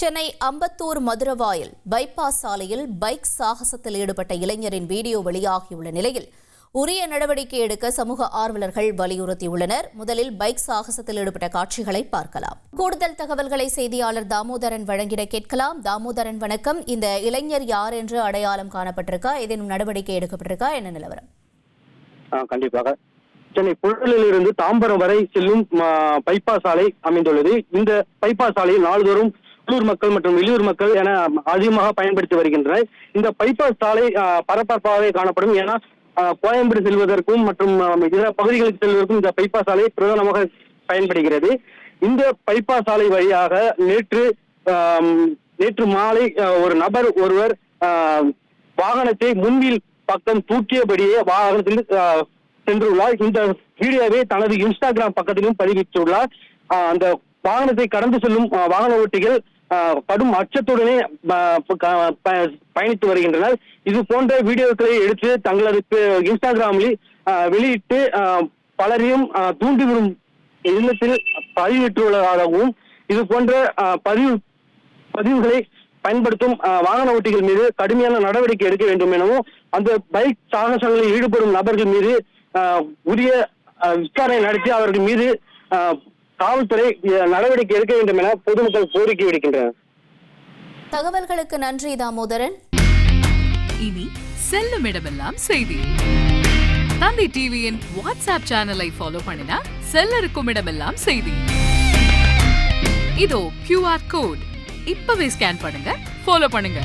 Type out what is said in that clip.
Chennai Ambattur Maduravoyal bypass சாலையில் bike சாகசத்தில் ஈடுபட்ட இளைஞரின் video வெளியாகியுள்ள நிலையில் உரிய நடவடிக்கை எடுக்க சமூக ஆர்வலர்கள் வலியுறுத்தியுள்ளனர். முதலில் பைக் சாகசத்தில் ஈடுபட்ட காட்சிகளை பார்க்கலாம். கூடுதல் தகவல்களை செய்தியாளர் தாமோதரன் வழங்கிட கேட்கலாம். தாமோதரன், வணக்கம். இந்த இளைஞர் யார் என்று அடையாளம் காணப்பட்டிருக்கா? ஏதேனும் நடவடிக்கை எடுக்கப்பட்டிருக்கா? என்ன நிலவரம்? கண்டிப்பாக சென்னை புழலில் இருந்து தாம்பரம் வரை செல்லும் பைபாஸ் சாலை அமைந்துள்ளது. இந்த பைபாஸ் சாலையில் நாள்தோறும் உள்ளூர் மக்கள் மற்றும் வெளியூர் மக்கள் என அதிகமாக பயன்படுத்தி வருகின்றனர். இந்த பைபாஸ் சாலை பரபரப்பாகவே காணப்படும். ஏன்னா கோயம்பேடு செல்வதற்கும் மற்றும் இதர பகுதிகளுக்கு செல்வதற்கும் இந்த பைபாஸ் சாலை பிரதானமாக பயன்படுகிறது. இந்த பைபாஸ் சாலை வழியாக நேற்று மாலை ஒரு நபர் ஒருவர் வாகனத்தை முன்பில் பக்கம் தூக்கியபடியே வாகனத்தில் சென்றுள்ளார். இந்த வீடியோவை தனது இன்ஸ்டாகிராம் பக்கத்திலும் பதிவிட்டுள்ளார். அந்த வாகனத்தை கடந்து செல்லும் வாகன ஓட்டிகள் கடும் அச்சத்துடனே பயணித்து வருகின்றனர். இது போன்ற வீடியோக்களை எடுத்து தங்களது இன்ஸ்டாகிராமில் வெளியிட்டு பலரையும் தூண்டிவிடும் இல்லத்தில் பதிவிட்டுள்ளதாகவும் இது போன்ற பதிவுகளை பயன்படுத்தும் வாகன ஓட்டிகள் மீது கடுமையான நடவடிக்கை எடுக்க வேண்டும் எனவும் அந்த பைக் சாகசங்களில் ஈடுபடும் நபர்கள் மீது உரிய விசாரணை நடத்தி அவர்கள் மீது காவல்துறை நடவடிக்கை எடுக்க வேண்டும் என பொதுமக்கள் கோரிக்கை விடுக்கின்றனர். தகவல்களுக்கு நன்றி தாமோதரன். இனி செல்லும் இடமெல்லாம் செய்தி. தந்தி டிவியின் வாட்ஸ்அப் சேனலை ஃபாலோ பண்ணினா செல்ல இருக்கும் இடமெல்லாம் செய்தி. இதோ QR கோட் இப்பவே ஸ்கேன் பண்ணுங்க, ஃபாலோ பண்ணுங்க.